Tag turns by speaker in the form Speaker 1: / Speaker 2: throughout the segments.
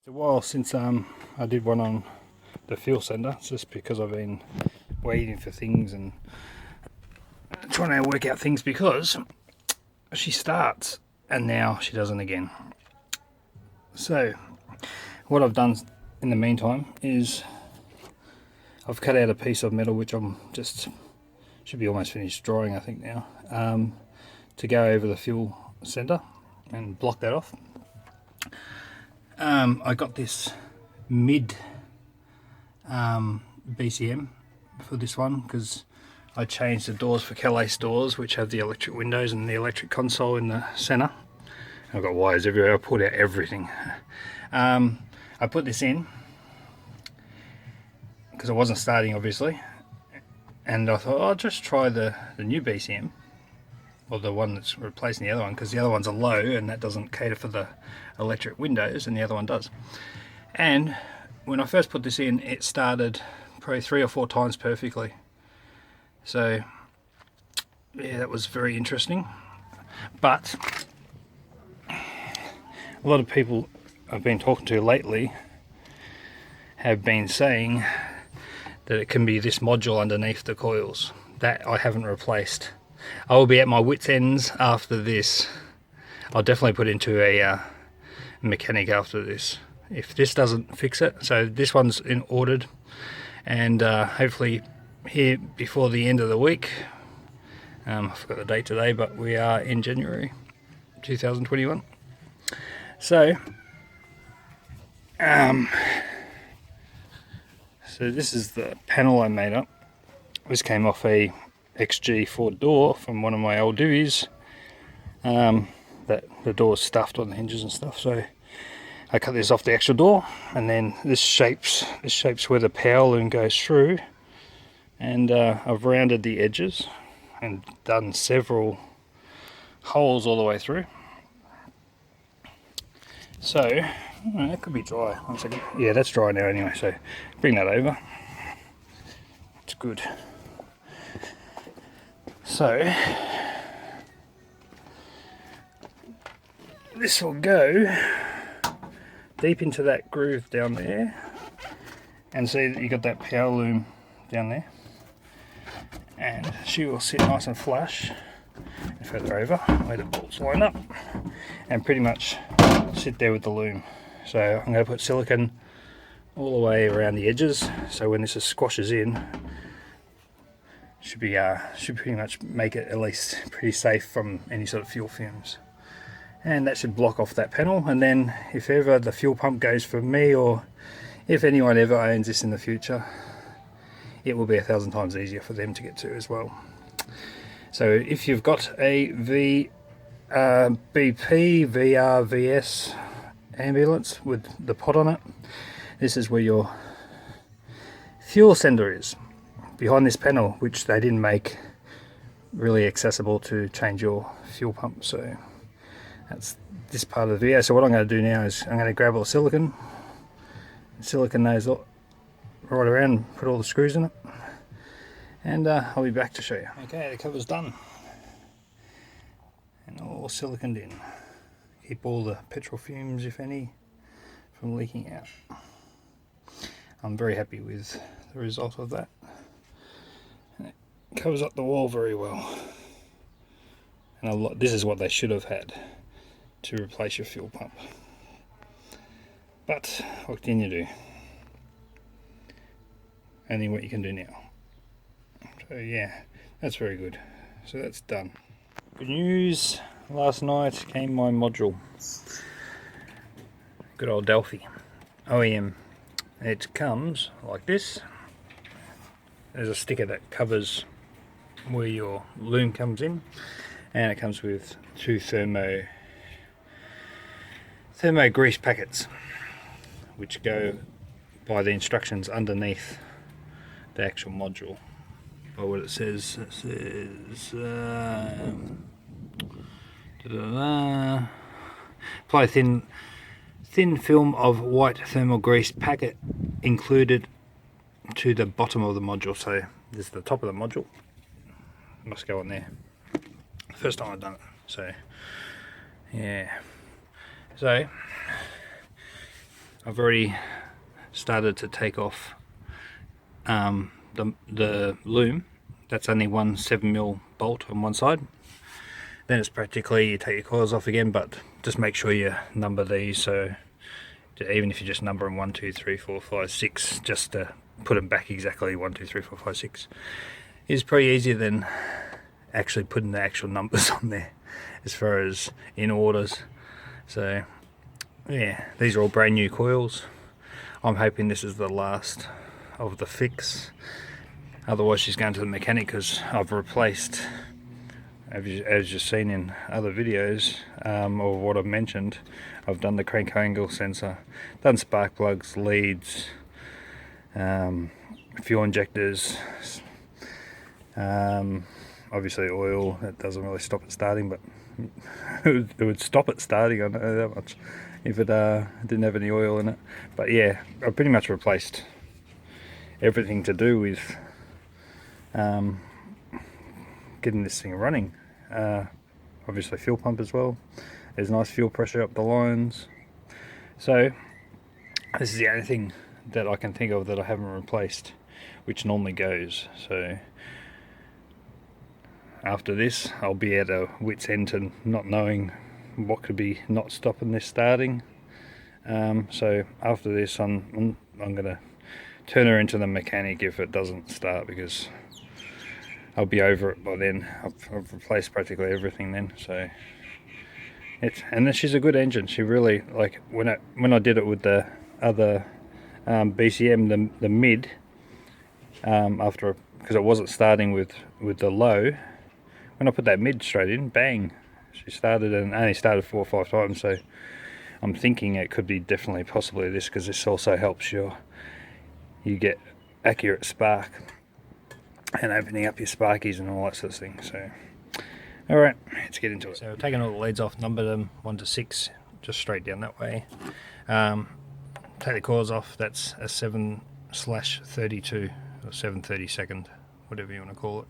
Speaker 1: It's a while since I did one on the fuel sender, just because I've been waiting for things and trying to work out things, because she starts and now she doesn't again. So what I've done in the meantime is I've cut out a piece of metal, which I'm just should be almost finished drying I think now, to go over the fuel sender and block that off. I got this mid BCM for this one because I changed the doors for Calais doors, which have the electric windows and the electric console in the centre. I've got wires everywhere. I pulled out everything. I put this in because I wasn't starting, obviously, and I thought I'll just try the new BCM, or the one that's replacing the other one, because the other one's a low and that doesn't cater for the electric windows, and the other one does. And when I first put this in, it started probably 3 or 4 times perfectly. So yeah, that was very interesting. But a lot of people I've been talking to lately have been saying that it can be this module underneath the coils that I haven't replaced. I will be at my wit's ends after this. I'll definitely put into a mechanic after this if this doesn't fix it. So this one's ordered, and hopefully here before the end of the week. I forgot the date today, but we are in January 2021. So so this is the panel I made up. This came off a XG4 door from one of my old D.I.Ys. That the door's stuffed on the hinges and stuff, so I cut this off the actual door, and then this shapes where the power loom goes through, and I've rounded the edges and done several holes all the way through. So that could be dry. 1 second. Yeah, that's dry now anyway, so bring that over. It's good. So this will go deep into that groove down there, and see that you got that power loom down there, and she will sit nice and flush and further over where the bolts line up, and pretty much sit there with the loom. So I'm going to put silicone all the way around the edges, so when this squashes in, should pretty much make it at least pretty safe from any sort of fuel fumes. And that should block off that panel, and then if ever the fuel pump goes for me, or if anyone ever owns this in the future, it will be 1,000 times easier for them to get to as well. So if you've got a BP, VR, VS ambulance with the pot on it, this is where your fuel sender is, behind this panel, which they didn't make really accessible to change your fuel pump. So that's this part of the video. So what I'm going to do now is I'm going to grab all the silicone those right around, put all the screws in it, and I'll be back to show you. Okay, the cover's done and all siliconed in. Keep all the petrol fumes, if any, from leaking out. I'm very happy with the result of that. And it covers up the wall very well. And this is what they should have had to replace your fuel pump. But what can you do? Only what you can do now. So yeah, that's very good. So that's done. Good news. Last night came my module. Good old Delphi OEM. It comes like this. There's a sticker that covers where your loom comes in, and it comes with 2 thermo grease packets, which go by the instructions underneath the actual module. By what it says, apply thin film of white thermal grease packet included to the bottom of the module. So this is the top of the module, it must go on there. First time I've done it, so yeah. So I've already started to take off the loom. That's only one 7mm bolt on one side. Then it's practically you take your coils off again, but just make sure you number these, so even if you just number them 1, 2, 3, 4, 5, 6, just to put them back exactly 1, 2, 3, 4, 5, 6 is pretty easier than actually putting the actual numbers on there as far as in orders. So yeah, these are all brand new coils. I'm hoping this is the last of the fix, otherwise she's going to the mechanic, because I've replaced, as you've seen in other videos, or what I've mentioned, I've done the crank angle sensor, done spark plugs, leads, fuel injectors, obviously oil. That doesn't really stop it starting, but it would stop it starting, I know that much, if it didn't have any oil in it. But yeah, I pretty much replaced everything to do with getting this thing running. Obviously fuel pump as well. There's nice fuel pressure up the lines. So this is the only thing that I can think of that I haven't replaced, which normally goes. So after this I'll be at a wit's end to not knowing what could be not stopping this starting. So after this I'm gonna turn her into the mechanic if it doesn't start, because I'll be over it by then. I've replaced practically everything then. So and then she's a good engine. She really, like, when I did it with the other BCM, the mid, after, because it wasn't starting with the low, when I put that mid straight in, bang, she started, and only started 4 or 5 times. So I'm thinking it could be definitely possibly this, because this also helps you get accurate spark and opening up your sparkies and all that sort of thing. So alright, let's get into it. So taking all the leads off, number them 1 to 6, just straight down that way. Take the coils off. That's a 7/32 or 7/32, whatever you want to call it.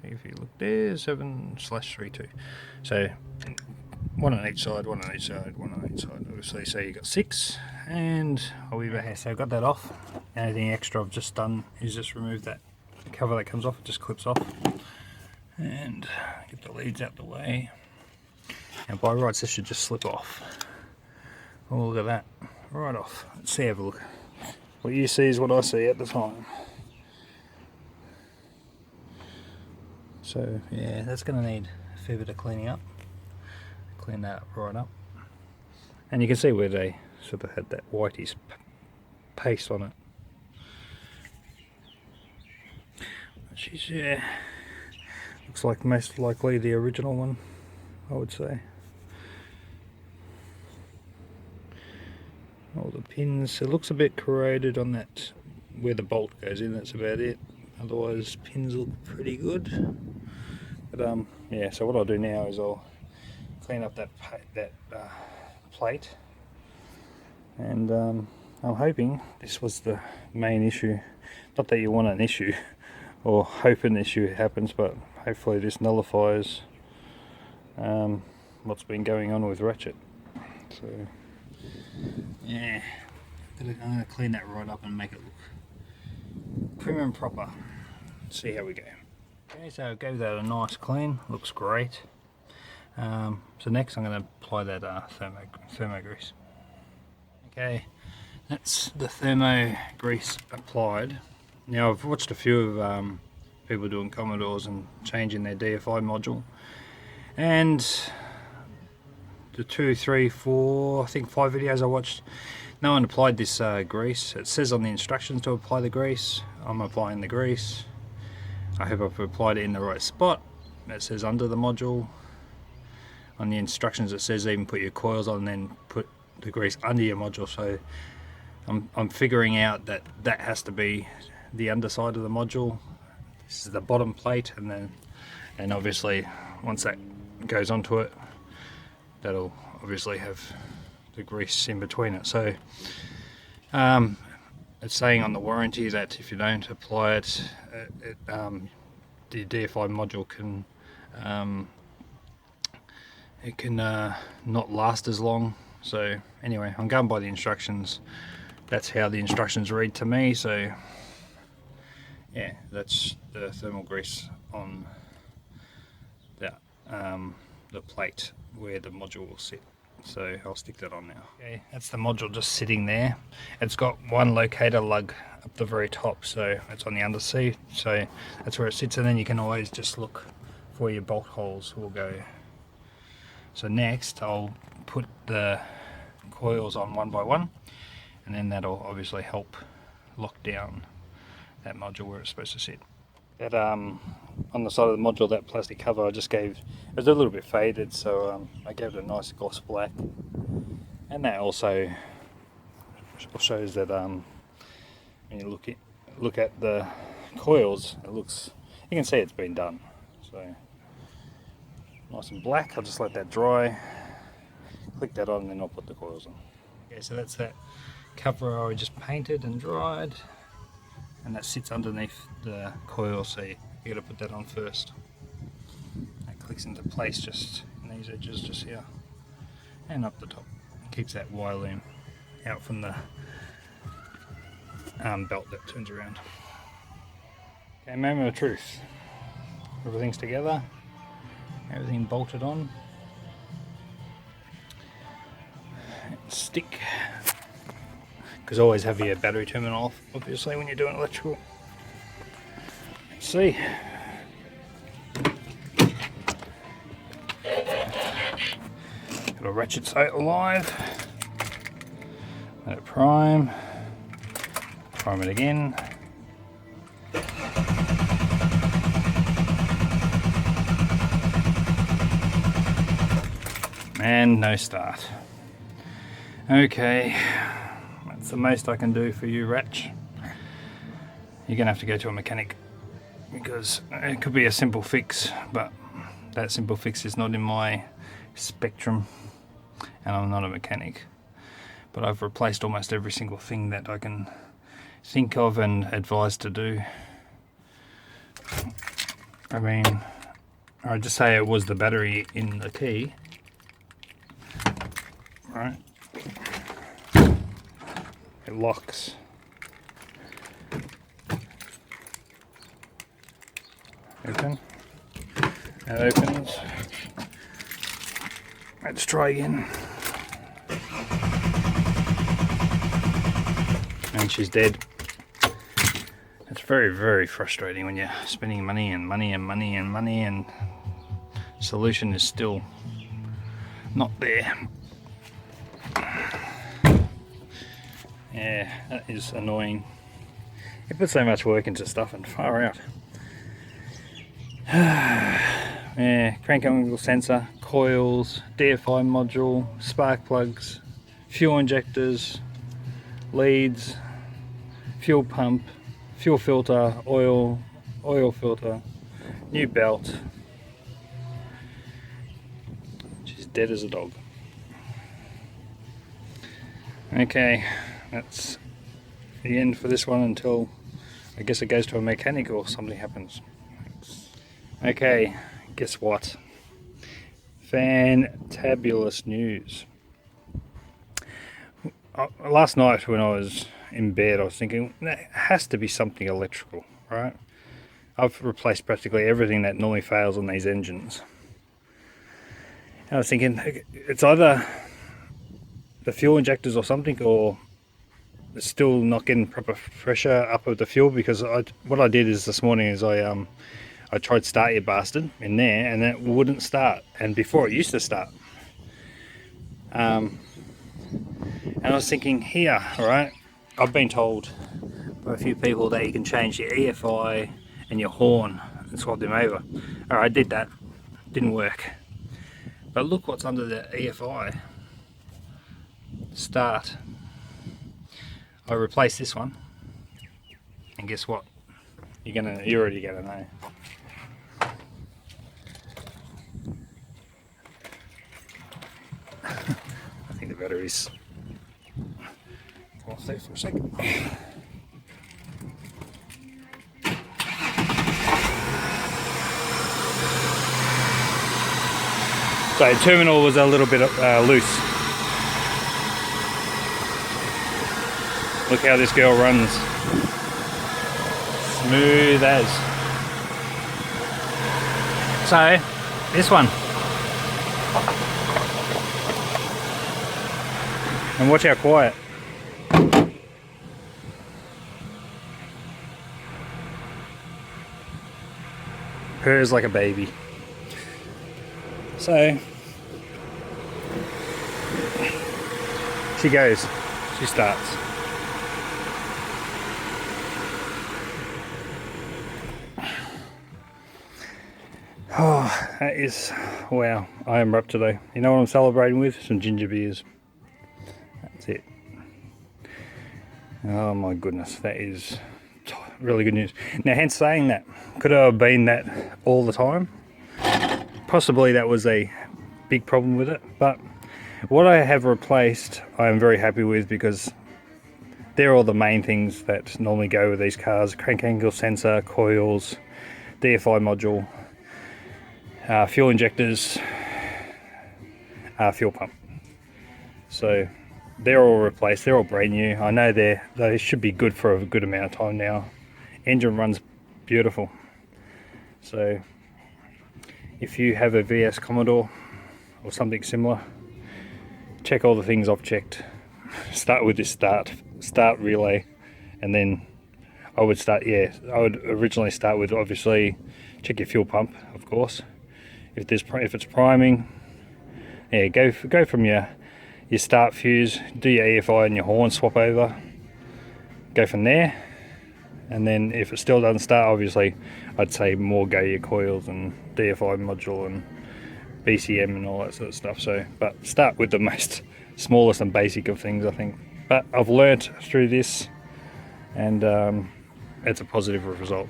Speaker 1: If you look there, 7/32. So 1 on each side, 1 on each side, 1 on each side, obviously. So you got 6, and I'll be back here. So I've got that off. Anything extra I've just done is just remove that cover that comes off. It just clips off, and get the leads out the way. And by rights this should just slip off. Oh, look at that, right off. Let's see, have a look. What you see is what I see at the time. So yeah, that's going to need a fair bit of cleaning up. Clean that right up. And you can see where they sort of had that whitish paste on it. She's, yeah, looks like most likely the original one, I would say. All the pins, it looks a bit corroded on that where the bolt goes in, that's about it. Otherwise pins look pretty good. But yeah, so what I'll do now is I'll clean up that plate, and I'm hoping this was the main issue. Not that you want an issue or hope an issue happens, but hopefully this nullifies what's been going on with ratchet. So yeah, I'm going to clean that right up and make it look prim and proper. Let's see how we go. Okay, so I gave that a nice clean, looks great. So next I'm going to apply that thermo grease. Okay, that's the thermo grease applied. Now I've watched a few of people doing Commodores and changing their D.I.Y module, and the 2, 3, 4, I think 5 videos I watched, no one applied this grease. It says on the instructions to apply the grease. I'm applying the grease. I hope I've applied it in the right spot. It says under the module. On the instructions it says even put your coils on and then put the grease under your module. So I'm figuring out that that has to be the underside of the module. This is the bottom plate, and obviously once that goes onto it, that'll obviously have the grease in between it. So it's saying on the warranty that if you don't apply it, the D.I.Y module can not last as long So anyway, I'm going by the instructions. That's how the instructions read to me. So yeah, that's the thermal grease on the plate where the module will sit. So I'll stick that on now. Okay, that's the module just sitting there. It's got one locator lug up the very top, so it's on the underseat. So that's where it sits, and then you can always just look for where your bolt holes will go. So next I'll put the coils on one by one, and then that'll obviously help lock down that module where it's supposed to sit. That on the side of the module, that plastic cover I just gave, it was a little bit faded, so I gave it a nice gloss black, and that also shows that when you look at the coils, it looks, you can see it's been done. So nice and black. I'll just let that dry, click that on, and then I'll put the coils on. Okay, so that's that cover I just painted and dried, and that sits underneath the coil, so you got to put that on first. That clicks into place just in these edges just here and up the top. Keeps that wire loom out from the belt that turns around. Okay, moment of truth. Everything's together, everything bolted on. Stick, because always have your battery terminal off, obviously, when you're doing electrical. Let's see. Got a ratchet sight alive. Let it prime. Prime it again. And no start. Okay, that's the most I can do for you, Ratch. You're gonna have to go to a mechanic, because it could be a simple fix, but that simple fix is not in my spectrum, and I'm not a mechanic. But I've replaced almost every single thing that I can think of and advise to do. I mean, I'd just say it was the battery in the key, right? It locks. Open. That opens. Let's try again. And she's dead. It's very, very frustrating when you're spending money and money and money and money, and solution is still not there. Yeah, that is annoying. You put so much work into stuff and far out. Yeah, crank angle sensor, coils, D.I.Y module, spark plugs, fuel injectors, leads, fuel pump, fuel filter, oil filter, new belt. She's dead as a dog. Okay, that's the end for this one until I guess it goes to a mechanic or something happens. Okay, guess what? Fantabulous news. Last night when I was in bed, I was thinking, there has to be something electrical, right? I've replaced practically everything that normally fails on these engines. And I was thinking, it's either the fuel injectors or something, or it's still not getting proper pressure up of the fuel, because what I did is this morning is I tried start your bastard in there and it wouldn't start, and before it used to start. And I was thinking here, alright, I've been told by a few people that you can change your EFI and your horn and swap them over. Alright, I did that, didn't work. But look what's under the EFI. Start. I replaced this one, and guess what? You're already gonna know. I think the battery's off there for a second. So the terminal was a little bit loose. Look how this girl runs. Smooth as. So, this one. And watch how quiet. Purrs like a baby. So, she goes. She starts. Oh, that is, wow, I am up today. You know what I'm celebrating with? Some ginger beers. That's it. Oh my goodness, that is really good news. Now, hence saying that, could I have been that all the time? Possibly that was a big problem with it, but what I have replaced, I am very happy with, because they're all the main things that normally go with these cars. Crank angle sensor, coils, D.I.Y module, fuel injectors, fuel pump. So they're all replaced, they're all brand new. I know they should be good for a good amount of time now. Engine runs beautiful. So if you have a VS Commodore or something similar, check all the things I've checked. Start with this start relay, and then I would originally start with, obviously, check your fuel pump, of course. If it's priming, yeah, go from your start fuse, do your EFI and your horn swap over, go from there, and then if it still doesn't start, obviously I'd say more go your coils and D.I.Y module and BCM and all that sort of stuff. So, but start with the most smallest and basic of things, I think. But I've learnt through this, and it's a positive result.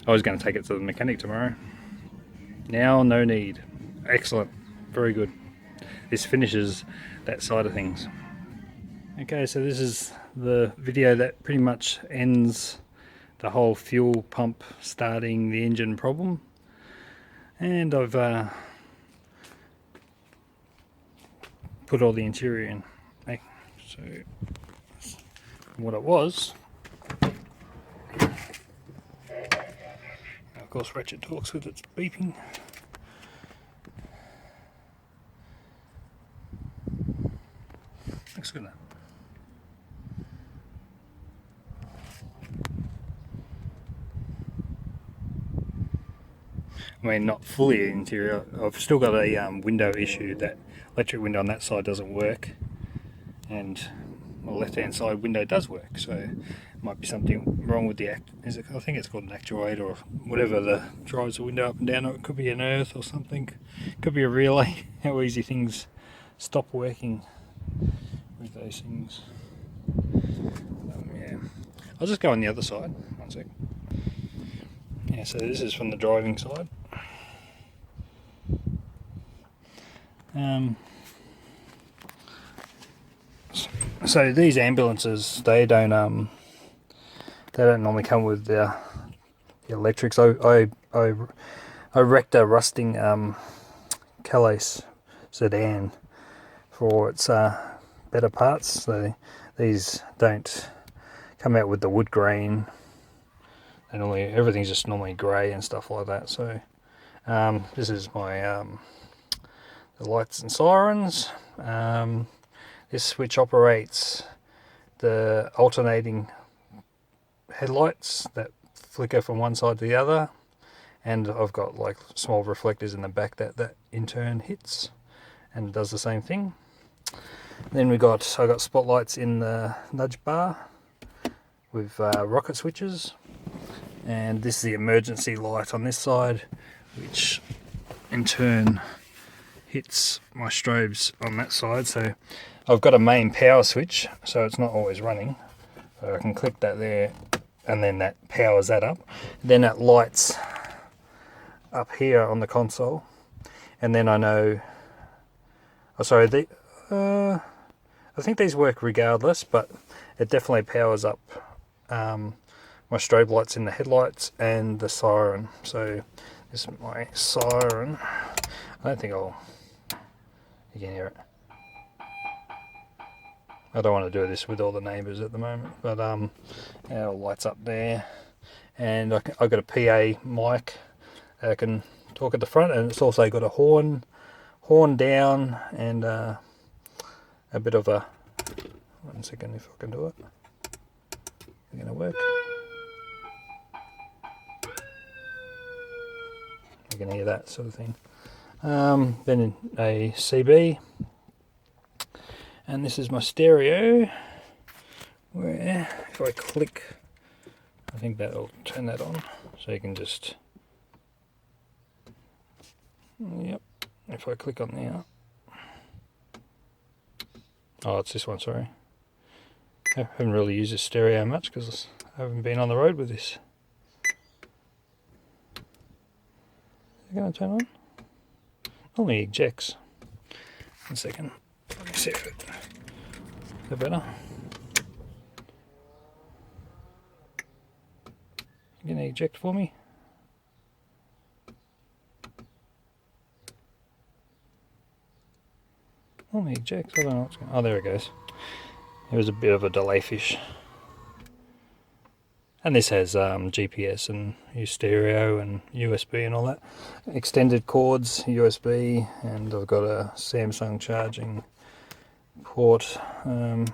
Speaker 1: I was going to take it to the mechanic tomorrow. Now, no need. Excellent. Very good. This finishes that side of things. Okay, so this is the video that pretty much ends the whole fuel pump starting the engine problem. And I've put all the interior in. Okay, so what it was, of course Ratchet talks with its beeping. Looks good. I mean, not fully interior. I've still got a window issue. That electric window on that side doesn't work, and my left-hand side window does work. So it might be something wrong with the I think it's called an actuator or whatever that drives the window up and down. Or it could be an earth or something. It could be a relay. How easy things stop working with those things. Yeah, I'll just go on the other side. 1 sec. Yeah, so this is from the driving side. So these ambulances, they don't normally come with the electrics. I wrecked a rusting Calais sedan for its better parts. So these don't come out with the wood grain. And everything's just normally grey and stuff like that. So this is my the lights and sirens. This switch operates the alternating headlights that flicker from one side to the other, and I've got like small reflectors in the back that in turn hits and does the same thing. Then I got spotlights in the nudge bar with rocket switches, and this is the emergency light on this side, which in turn hits my strobes on that side. So I've got a main power switch, so it's not always running. So I can click that there, and then that powers that up. Then it lights up here on the console, and then I know. Oh, sorry. I think these work regardless, but it definitely powers up my strobe lights in the headlights and the siren. So this is my siren. I don't think you can hear it. I don't want to do this with all the neighbours at the moment, but our lights up there, and I've got a PA mic. I can talk at the front, and it's also got a horn down, and a bit of a, 1 second if I can do it. It's going to work. You can hear that sort of thing. Then a CB, and this is my stereo, where if I click, I think that'll turn that on, so you can just, yep, if I click on there, oh, it's this one, sorry. I haven't really used this stereo much because I haven't been on the road with this. Is it going to turn on? Only ejects. 1 second. Let me see if it's better. You going to eject for me? Only ejects. I don't know what's going on. Oh, there it goes. It was a bit of a delay fish. And this has GPS and stereo and USB and all that. Extended cords, USB, and I've got a Samsung charging port. And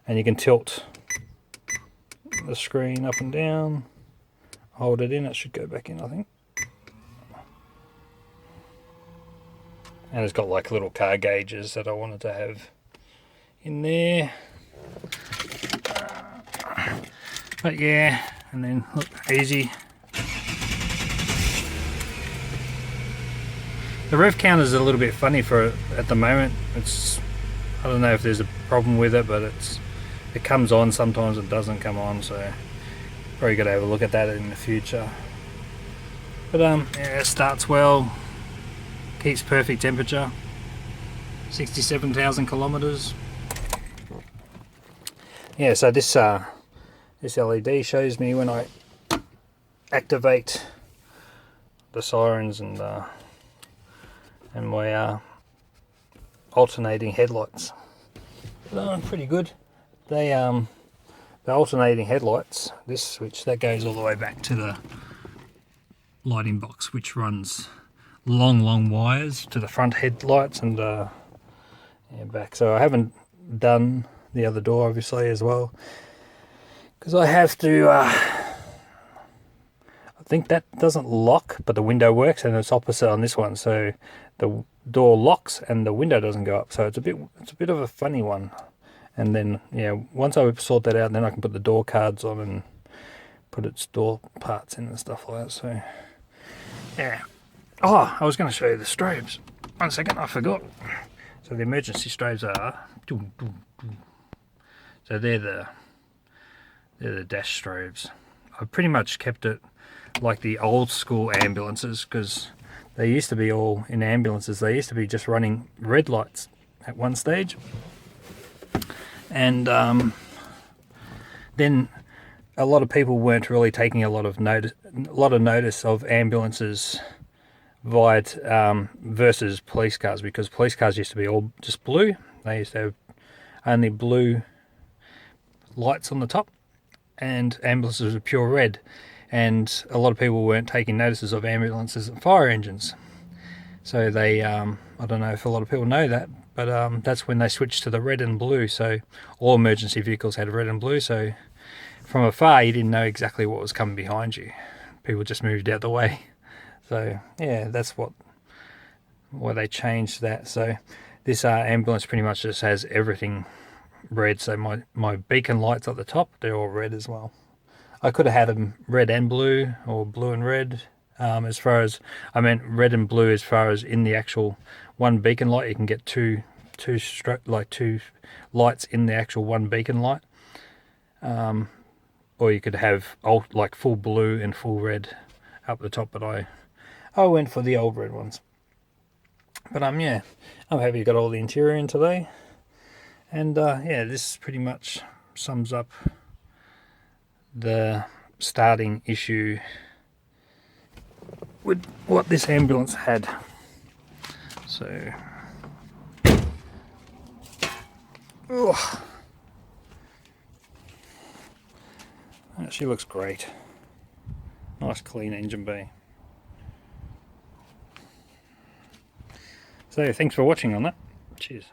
Speaker 1: you can tilt the screen up and down. Hold it in, it should go back in, I think. And it's got like little car gauges that I wanted to have in there. But yeah, and then look, easy. The rev counter's a little bit funny for at the moment. It's, I don't know if there's a problem with it, but it comes on sometimes, it doesn't come on, so probably got to have a look at that in the future. But yeah, it starts well, keeps perfect temperature, 67,000 kilometers. Yeah, so this LED shows me when I activate the sirens and my alternating headlights. Pretty good. They the alternating headlights, this switch that goes all the way back to the lighting box, which runs long wires to the front headlights and yeah, back. So I haven't done the other door obviously as well, because I have to I think that doesn't lock, but the window works, and it's opposite on this one, so the door locks and the window doesn't go up, so it's a bit of a funny one. And then yeah, once I sort that out, then I can put the door cards on and put its door parts in and stuff like that. So yeah. Oh, I was going to show you the strobes. 1 second, I forgot. So the emergency strobes are, so they're the dash strobes. I've pretty much kept it like the old school ambulances, because they used to be all in ambulances. They used to be just running red lights at one stage, and then a lot of people weren't really taking a lot of notice of ambulances versus police cars, because police cars used to be all just blue. They used to have only blue lights on the top, and ambulances were pure red, and a lot of people weren't taking notices of ambulances and fire engines. So they I don't know if a lot of people know that, but that's when they switched to the red and blue. So all emergency vehicles had red and blue, so from afar you didn't know exactly what was coming behind you. People just moved out the way. So yeah, that's why they changed that. So this ambulance pretty much just has everything red. So my beacon lights at the top, they're all red as well. I could have had them red and blue, or blue and red. As far as, I meant red and blue as far as in the actual one beacon light, you can get two lights in the actual one beacon light. Or you could have like full blue and full red up the top, but I went for the old red ones. But yeah, I'm happy you got all the interior in today. And yeah, this pretty much sums up the starting issue with what this ambulance had. So Ugh. She looks great. Nice clean engine bay. So thanks for watching on that. Cheers.